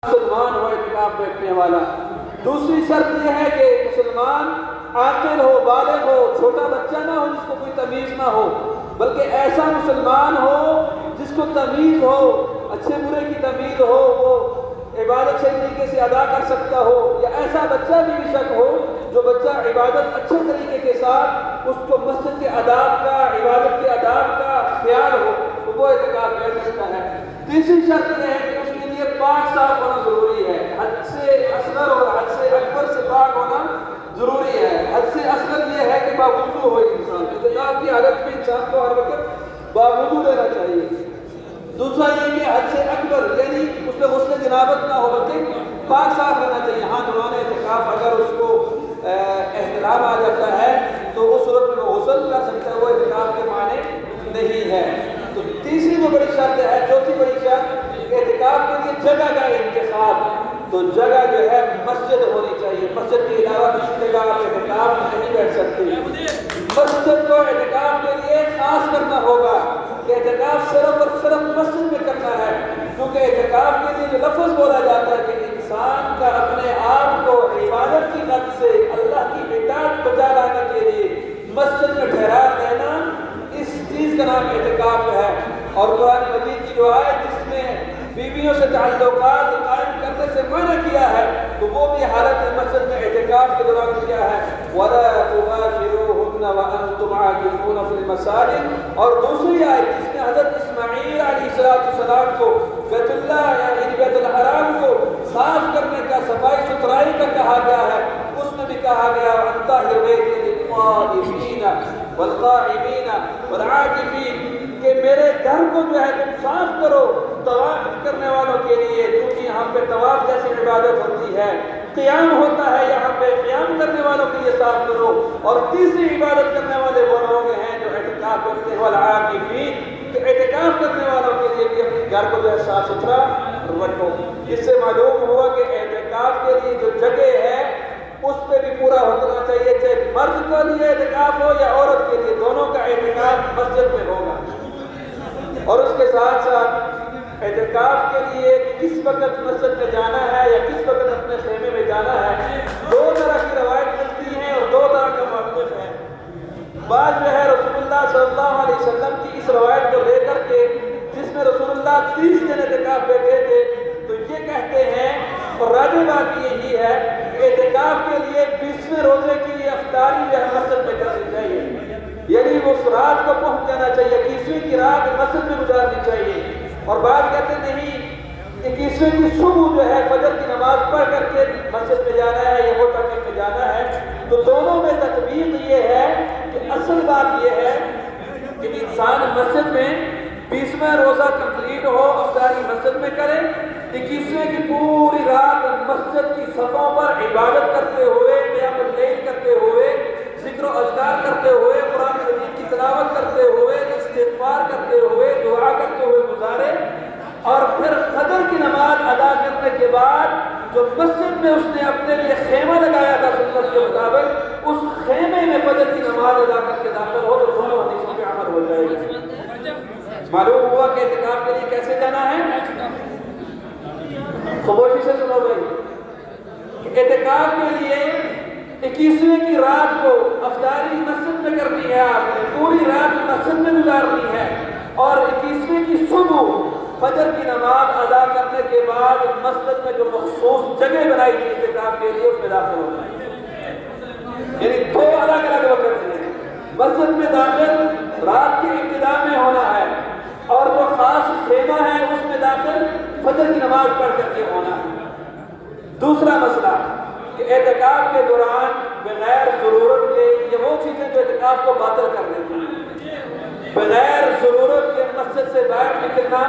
مسلمان ہو اعتکاف بیٹھنے والا۔ دوسری شرط یہ ہے کہ مسلمان عاقل ہو، بالغ ہو، چھوٹا بچہ نہ ہو جس کو کوئی تمیز نہ ہو، بلکہ ایسا مسلمان ہو جس کو تمیز ہو، اچھے برے کی تمیز ہو، وہ عبادت صحیح طریقے سے ادا کر سکتا ہو، یا ایسا بچہ بھی بے شک ہو جو بچہ عبادت اچھے طریقے کے ساتھ اس کو مسجد کے آداب کا، عبادت کے آداب کا خیال ہو، تو وہ اعتکاف بیٹھ سکتا ہے۔ تیسری شرط یہ ہے کہ اس کے لیے پاک صاف ہونا ضروری ہے، حد سے اصغر اور حد سے اکبر سے پاک ہونا ضروری ہے۔ حد سے اصغر یہ ہے کہ باوضو ہو انسان، اعتکاف کی حالت میں انسان کو ہر وقت باوضو رہنا چاہیے۔ دوسرا یہ کہ حد سے اکبر یعنی اس میں غسل جنابت نہ ہو بلکہ پاک صاف رہنا چاہیے۔ ہاں دوران اعتکاف اگر اس کو احتلام آ جاتا ہے تو اس صورت میں وہ غسل کر سکتا ہے، وہ اعتکاف کے معنی نہیں ہے۔ تو تیسری وہ بڑی شرط ہے، چوتھی بڑی شرط اعتکاف کے لیے جگہ کا انتخاب۔ تو جگہ جو ہے مسجد ہونی چاہیے، مسجد کے علاوہ کسی جگہ آپ اعتکاف نہیں بیٹھ سکتے۔ مسجد کو اعتکاف کے لیے خاص کرنا ہوگا کہ اعتکاف صرف اور صرف مسجد میں کرنا ہے، کیونکہ اعتکاف کے لیے جو لفظ بولا جاتا ہے کہ انسان کا اپنے آپ کو عبادت کی حد سے اللہ کی اطاعت بجا لانے کے لیے مسجد میں ٹھہرا دینا، اس چیز کا نام اعتکاف ہے۔ اور قرآن مجید کی جو آیت جس میں بیویوں سے تعلقات قائم کرنے سے منع کیا ہے، تو وہ بھی حالت مسجد میں اعتکاف کے دوران کیا ہے، وَلَا تُبَاشِرُوهُنَّ وَأَنْتُمْ عَاكِفُونَ فِي الْمَسَاجِدِ۔ اور دوسری آیت جس میں حضرت اسماعیل علیہ السلام کو بیت اللہ یعنی بیت الحرام کو صاف کرنے کا، صفائی ستھرائی کا کہا گیا ہے، اس میں بھی کہا گیا وَأَنْطَهِرْ بَيْتِي لِلطَّائِفِينَ وَالْقَائِمِينَ وَالْعَاكِفِينَ، کہ میرے گھر کو جو ہے تم صاف کرو طواف کرنے والوں کے لیے، کیونکہ یہاں پہ طواف جیسی عبادت ہوتی ہے، قیام ہوتا ہے، یہاں پہ قیام کرنے والوں کے لیے صاف کرو۔ اور تیسری عبادت کرنے والے وہ لوگ ہیں جو اعتکاف کرتے ہیں، والعاکفین، کہ اعتکاف کرنے والوں کے لیے بھی اپنے گھر کو جو ہے صاف ستھرا رکھو۔ اس سے معلوم ہوا کہ اعتکاف کے لیے جو جگہ ہے اس پہ بھی پورا ہونا چاہیے، چاہے مرد کے لیے اعتکاف ہو یا عورت کے لیے، دونوں کا اعتکاف مسجد میں ہوگا۔ اور اس کے ساتھ ساتھ اعتکاف کے لیے کس وقت مسجد میں جانا ہے یا کس وقت اپنے خیمے میں جانا ہے، دو طرح کی روایت ملتی ہیں اور دو طرح کا موقف ہے۔ بعض جو ہے رسول اللہ صلی اللہ علیہ وسلم کی اس روایت کو لے کر کے جس میں رسول اللہ 30 دن اعتکاف بیٹھے تھے، تو یہ کہتے ہیں اور راجح بات یہی ہے کہ اعتکاف کے لیے 20ویں روزے کی افطاری جو ہے مسجد میں کرنی چاہیے، یعنی وہ رات کو پہنچ جانا چاہیے، 21ویں کی رات مسجد میں گزارنی چاہیے۔ اور بعض کہتے نہیں 21ویں کی صبح جو ہے فجر کی نماز پڑھ کر کے مسجد میں جانا ہے یا وہ تقریب میں جانا ہے۔ تو دونوں میں تطبیق یہ ہے کہ اصل بات یہ ہے کہ انسان مسجد میں 20واں روزہ کمپلیٹ ہو، افطاری مسجد میں کرے، 21ویں کی پوری رات مسجد کی صفوں پر عبادت کرتے ہوئے، قیام اللیل کرتے ہوئے، ذکر و اذکار کرتے ہوئے، قرآن مجید کی تلاوت کرتے ہوئے، استغفار کرتے ہوئے، دعا کرتے ہوئے گزارے۔ اور پھر فجر کی نماز ادا کرنے کے بعد جو مسجد میں اس نے اپنے لیے خیمہ لگایا تھا سنت کے مطابق، اس خیمے میں فجر کی نماز ادا کر کے داخل ہو تو دونوں حدیثوں پہ عمل ہو جائے گا۔ معلوم ہوا کہ اعتکاف کے لیے کیسے جانا ہے؟ خاموشی سے سنو بھائی، اعتکاف کے لیے 21ویں کی رات کو افطاری مسجد میں کرنی ہے، آپ نے پوری رات مسجد میں گزارنی ہے، اور 21ویں کی صبح فجر کی نماز ادا کرنے کے بعد مسجد میں جو مخصوص جگہ بنائی تھی اعتکاف کے لیے اس میں داخل ہونا ہے۔ یعنی دو الگ الگ وقت ہیں، مسجد میں داخل رات کی ابتدا میں ہونا ہے، اور جو خاص خیمہ ہے اس میں داخل فجر کی نماز پڑھ کر کے ہونا ہے۔ دوسرا مسئلہ کہ اعتکاف کے دوران بغیر ضرورت کے، یہ وہ چیزیں جو اعتکاف کو باطل کر دیتی ہیں، بغیر ضرورت کے مسجد سے باہر نکلنا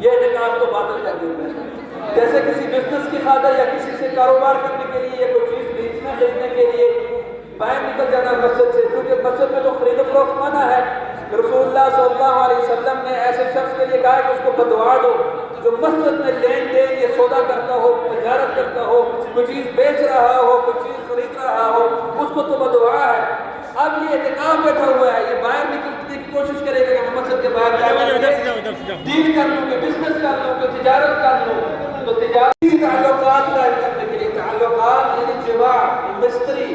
یہ اعتکاف کو باطل کر دیتا ہے۔ جیسے کسی بزنس کی خاطر یا کسی سے کاروبار کرنے کے لیے یا کوئی چیز بیچنے خریدنے کے لیے باہر نکل جانا مسجد سے، کیونکہ مسجد میں تو خرید و فروخت منع ہے۔ رسول اللہ صلی اللہ علیہ وسلم نے ایسے شخص کے لیے کہا کہ اس کو بدعا دو جو مسجد میں لین دین یا سودا کرتا ہو، تجارت کرتا ہو، کوئی چیز بیچ رہا ہو، کوئی چیز خرید رہا ہو، اس کو تو بدعا ہے۔ اب یہ اعتکاف بیٹھا ہوا ہے، یہ باہر نکلنے کی کوشش کرے گا کہ مسجد کے باہر ڈیل کر لوں گے، بزنس کر لوں گے، تجارت کر لوں، تو تجارتی تعلقات قائم کرنے کے لیے، تعلقات یعنی جماع، مستری،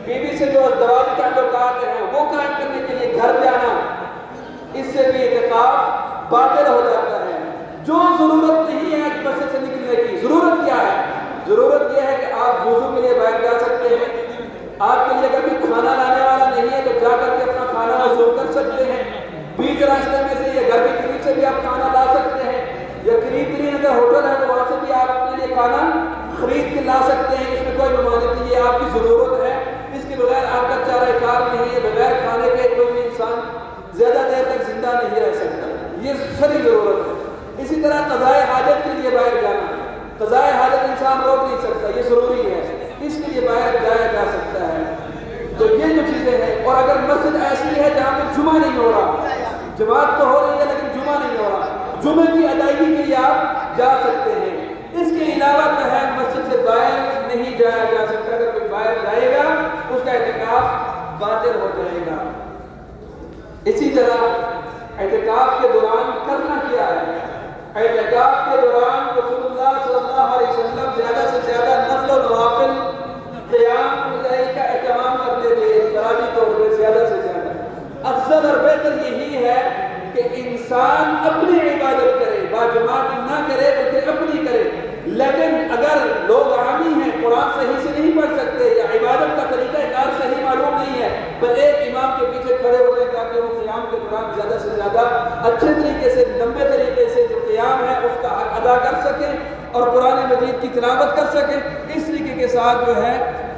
بیوی سے جو ازدواجی تعلقات ہیں وہ قائم کرنے کے لیے گھر جانا، اس سے بھی اعتکاف باطل ہو جاتا ہے۔ جو ضرورت نہیں ہے مسجد سے نکلنے کی، ضرورت کیا ہے؟ ضرورت یہ ہے کہ آپ وضو کے لیے باہر جا سکتے ہیں، آپ کے لیے اگر کوئی کھانا لانے والا نہیں ہے تو جا کر کے اپنا کھانا وصول کر سکتے ہیں، بیچ راستے میں سے یا گھر کے قریب سے بھی آپ کھانا لا سکتے ہیں، یا قریب ترین اگر ہوٹل ہے تو وہاں سے بھی آپ اپنے لیے کھانا خرید کے لا سکتے ہیں، اس میں کوئی ممانعت نہیں ہے، آپ کی ضرورت ہے، اس کے بغیر آپ کا چارہ کار نہیں ہے، بغیر کھانے کے کوئی بھی انسان زیادہ دیر تک زندہ نہیں رہ سکتا، یہ ساری ضرورت ہے۔ اسی طرح قضاء حاجت کے لیے باہر جانا، قضاء حاجت انسان روک نہیں سکتا، یہ ضروری ہے، اس کے لیے باہر جایا جا سکتا ہے۔ تو یہ جو چیزیں ہیں، اور اگر مسجد ایسی ہے جہاں پہ جمعہ نہیں ہو رہا، جماعت تو ہو رہی ہے لیکن جمعہ نہیں ہو رہا، جمعے کی ادائیگی کے لیے آپ جا سکتے ہیں۔ اس کے علاوہ جو ہے مسجد سے باہر نہیں جایا جا سکتا، اگر کوئی باہر جائے گا اس کا اعتکاف باطل ہو جائے گا۔ اسی طرح اعتکاف کے دوران کرنا کیا ہے؟ اعتکاف کے دوران رسول اللہ صلی اللہ علیہ وسلم زیادہ سے زیادہ نفل و نوافل قیام کا اہتمام کرتے تھے، انفرادی طور پہ زیادہ سے زیادہ۔ افضل اور بہتر یہی ہے کہ انسان اپنی عبادت کرے، باجماعت نہ کرے بلکہ اپنی کرے، لیکن اگر لوگ عامی ہیں، قرآن صحیح سے نہیں پڑھ سکتے یا عبادت کا طریقہ کار صحیح معلوم نہیں ہے، پر ایک امام کے پیچھے کھڑے ہو جائیں تاکہ وہ قیام کے دوران زیادہ سے زیادہ اچھے طریقے سے، لمبے طریقے سے جو قیام ہے اس کا حق ادا کر سکیں اور قرآن مجید کی تلاوت کر سکیں، اس طریقے کے ساتھ جو ہے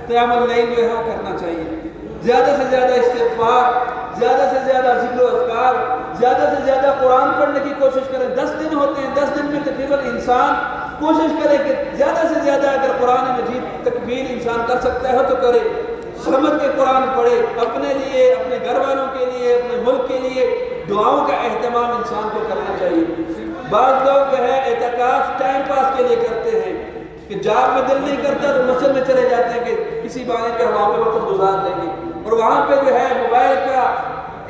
قیام اللیل جو ہے وہ کرنا چاہیے۔ زیادہ سے زیادہ استغفار، زیادہ سے زیادہ ذکر و اذکار، زیادہ سے زیادہ قرآن پڑھنے کی کوشش کریں۔ 10 دن ہوتے ہیں، 10 دن میں تقریباً انسان کوشش کرے کہ زیادہ سے زیادہ اگر قرآن مجید تکمیل انسان کر سکتا ہے تو کرے، سمجھ کے قرآن پڑھے، اپنے لیے، اپنے گھر والوں کے لیے، اپنے ملک کے لیے دعاؤں کا اہتمام انسان کو کرنا چاہیے۔ بعض لوگ جو ہے اعتکاف ٹائم پاس کے لیے کرتے ہیں کہ جاب میں دل نہیں کرتا تو مسجد میں چلے جاتے ہیں کہ کسی بہانے پہ وہاں پہ وقت گزار لیں گے، اور وہاں پہ جو ہے موبائل کا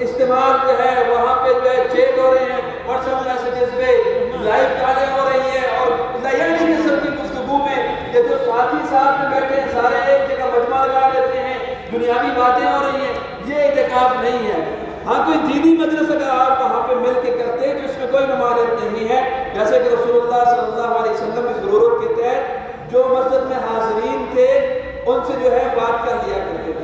استعمال جو ہے، وہاں پہ جو ہے چیٹ ہو رہے ہیں، واٹس ایپ میسیجز پہ لائیو کالیں ہو رہی ہیں، اور یعنی قسم کی گفتگو میں یہ جو ساتھی ساتھ میں بیٹھے ہیں سارے ایک جگہ مجمع لگا لیتے ہیں، دنیاوی باتیں ہو رہی ہیں، یہ اعتکاف نہیں ہے۔ ہاں کوئی دینی مجلس اگر آپ وہاں پہ مل کے کرتے ہیں تو اس میں کوئی ممانعت نہیں ہے، جیسے کہ رسول اللہ صلی اللہ علیہ وسلم کی ضرورت کے تحت جو مسجد میں حاضرین تھے ان سے جو ہے بات کر لیا کرتے تھے۔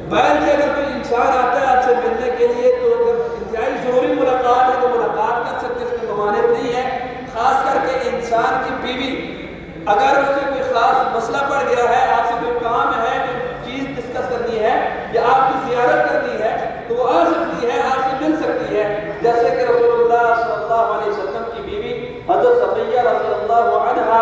باہر سے اگر کوئی انسان آتا ہے آپ سے ملنے کے لیے تو اگر انتہائی ضروری ملاقات ہے تو ملاقات کر سکتے، اس میں ممانعت نہیں ہے۔ خاص کر کے انسان کی بیوی اگر اس سے کوئی خاص مسئلہ پڑ گیا ہے، آپ سے کوئی کام ہے، کوئی چیز ڈسکس کرنی ہے یا آپ کی زیارت کرنی ہے تو وہ آ سکتی ہے، آپ سے مل سکتی ہے، جیسے کہ رسول اللہ صلی اللہ علیہ وسلم کی بیوی حضرت صفیہ رضی اللہ عنہا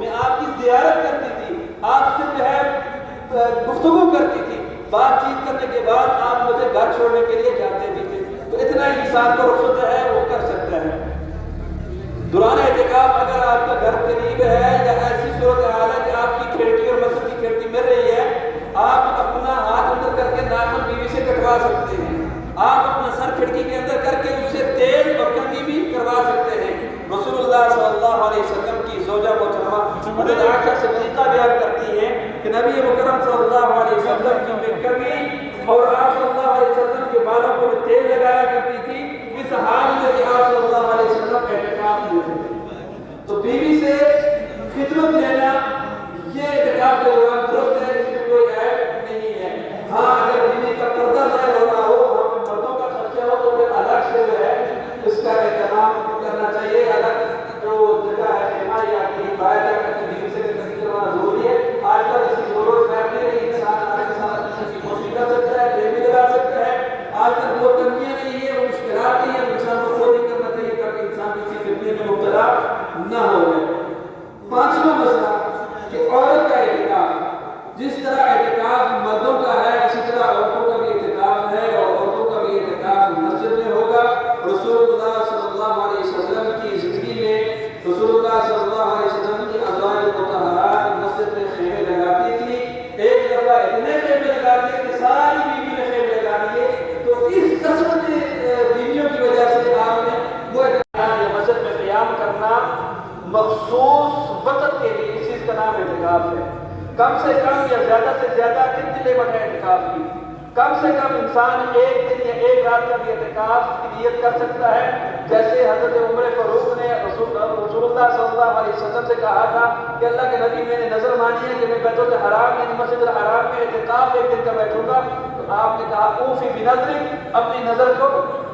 میں آپ کی زیارت کرتی تھی، آپ سے جو ہے گفتگو کرتی تھی، بات چیت کرنے کے بعد آپ مجھے گھر چھوڑنے کے لیے جاتے بھی تھے۔ تو اتنا ہی انسان کو رخصت ہے وہ کر سکتا ہے۔ دوران اعتکاف اگر آپ کا گھر قریب ہے یا ایسی صورتحال ہے کہ آپ کی کھڑکی اور مسجد کی کھڑکی مل رہی ہے، آپ اپنا ہاتھ اندر کر کے ناخن بیوی سے کٹوا سکتے ہیں، آپ اپنا سر کھڑکی کے اندر کر کے اس سے تیل اور کنگھی بھی کروا سکتے ہیں۔ رسول اللہ صلی اللہ علیہ وسلم کی زوجہ محترمہ حضرت عائشہ صدیقہ بیان کرتی ہیں کہ نبی مکرم صلی اللہ علیہ وسلم کی کنگھی اور آپ صلی اللہ علیہ وسلم کے بالوں کو تیل لگایا کرتی تھی، اس حال میں کہ آپ صلی اللہ علیہ وسلم اعتکاف میں تھے۔ تو بیوی سے خدمت لینا یہ اعتکاف کے دوران درست ہے، اس میں کوئی عیب نہیں ہے۔ ہاں اگر بیوی کا پردہ ظاہر ہو رہا ہو، وہاں پہ مردوں کا خرچہ ہو تو پھر الگ سے جو ہے اس کا اہتمام کرنا چاہیے، الگ جو جگہ ہے خیمہ یا کہیں باہر جا کر بیوی سے کنیکٹ کرنا ضروری ہے۔ آج کل اس کی ضرورت نہیں رہی، انسان آج کی کوشش کر سکتا ہے، پھر بھی لگا سکتا ہے۔ آج تک وہ تنگیاں نہیں ہے، وہ مشکلات نہیں ہے، انسان کو خود ہی کرنا چاہیے تاکہ انسان کسی فتنے میں مبتلا نہ ہو جائے۔ پانچواں مسئلہ کہ عورت کا اعتکاف، جس طرح اعتکاف مردوں کا ہے اسی طرح عورتوں کا بھی اعتکاف ہے، اور عورتوں کا بھی اعتکاف مسجد میں ہوگا۔ رسول اللہ صلی اللہ علیہ وسلم کی زندگی میں رسول اللہ صلی اللہ علیہ وسلم کی ازواج مطہرات مسجد میں خیمے لگاتی تھی۔ ایک دفعہ اتنے خیمے لگا دیے کہ ساری بیوی نے خیمے لگا دیے، تو اس کثرت بیویوں کی وجہ سے آپ اعتکاف ہے. کم سے کم یا زیادہ سے زیادہ کتنی لمٹ ہے اعتکاف کی؟ کم سے کم انسان ایک دن یا ایک رات کا بھی اعتکاف کی نیت کر سکتا ہے. جیسے حضرت عمر فاروق نے رسول اللہ صلی اللہ علیہ وسلم سے کہا تھا کہ اللہ کے نبی میں نے نظر مانی ہے کہ میں بیت الحرام یعنی مسجد الحرام میں اعتکاف ایک دن کا بیٹھوں گا. تو آپ نے کہا اوفی بنظرک، اپنی نظر کو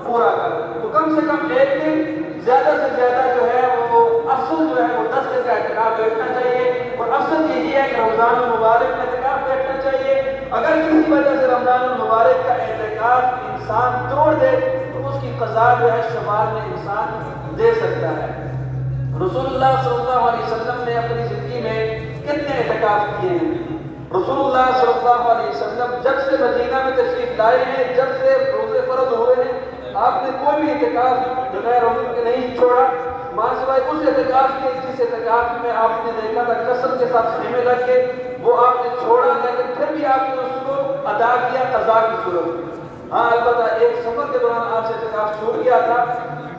پورا کر. تو کم سے کم ایک دن، زیادہ سے زیادہ جو ہے وہ افضل جو ہے وہ 10 دن کا اعتکاف بیٹھنا چاہیے. اور افضل یہی ہے کہ رمضان المبارک میں اعتکاف بیٹھنا چاہیے. اگر کسی وجہ سے رمضان المبارک کا اعتکاف انسان توڑ دے تو اس کی قضا جو ہے شوال میں انسان دے سکتا ہے. رسول اللہ صلی اللہ علیہ وسلم نے اپنی زندگی میں کتنے اعتکاف کیے ہیں؟ رسول اللہ صلی اللہ علیہ وسلم جب سے مدینہ میں تشریف لائے ہیں، جب سے روزے فرض ہوئے ہیں، آپ نے کوئی بھی اعتکاف بغیر روزے کے نہیں چھوڑا، ماں سوائے اس اعتکاف کے جس اعتکاف میں آپ نے دیکھا تھا کثرت کے ساتھ خیمے رکھ کے، وہ آپ نے چھوڑا، لیکن پھر بھی آپ نے اس کو ادا کیا قضا کی صورت میں. ہاں البتہ ایک سفر کے دوران آپ سے اعتکاف چھوٹ گیا تھا،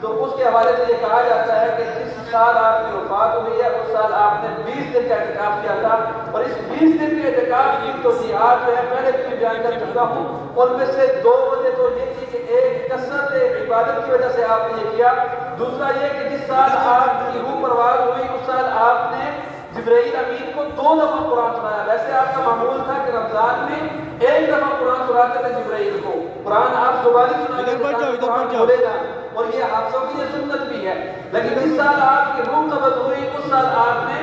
تو اس کے حوالے سے یہ کہا جاتا ہے کہ جس سال آپ کی وفات ہوئی ہے اس سال آپ نے 20 دن کا اعتکاف کیا تھا. اور اس 20 دن کے اعتکاف کی توضیحات جو ہے پہلے بھی بیان کر چکا ہوں. ان میں سے 2 وجہ تو یہ تھی کہ ایک کثرت عبادت کی وجہ سے آپ نے یہ کیا، دوسرا یہ کہ جس سال آپ کی روح پرواز ہوئی اس سال آپ نے جبرائیل امین کو 2 دفعہ قرآن سنایا. ویسے آپ کا معمول تھا کہ رمضان میں 1 دفعہ قرآن سناتے تھے جبرائیل کو. قرآن آپ زبانی سناتے تھے، قرآن بولے جا، اور یہ حافظوں کی یہ سنت بھی ہے. لیکن جس سال آپ کی روح قبض ہوئی اس سال آپ نے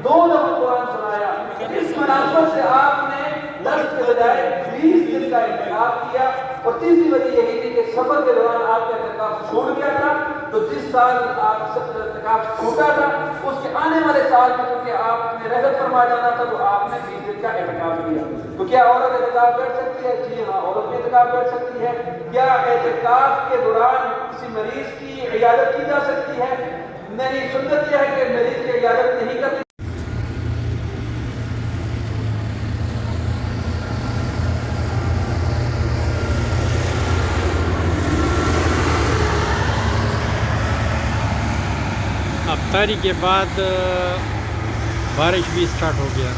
2 دفعہ قرآن سنایا. اس مناسبت سے آپ نے 10 کے بجائے 20 دن کا اعتکاف کیا. اور تیسری وجہ یہی تھی کہ سفر کے دوران آپ کا اعتکاف چھوٹ گیا تھا، تو جس سال آپ کا اعتکاف چھوٹا تھا اس کے آنے والے سال میں چونکہ آپ نے رحلت فرما جانا تھا تو آپ نے 20 دن کا اعتکاف کیا. تو کیا عورت اعتکاف بیٹھ سکتی ہے؟ جی ہاں، عورت بھی اعتکاف بیٹھ سکتی ہے. کیا اعتکاف کے دوران کسی مریض کی عیادت کی جا سکتی ہے؟ نہیں، سنت یہ ہے کہ مریض کی عیادت نہیں کرنی. افطاری کے بعد بارش بھی سٹارٹ ہو گیا.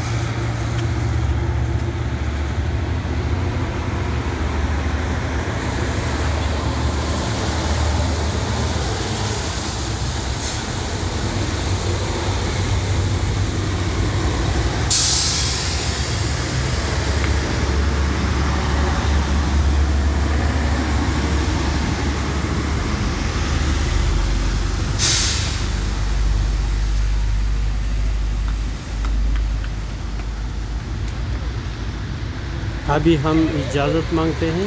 ابھی ہم اجازت مانگتے ہیں.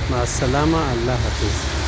مع السلامہ، اللہ حافظ.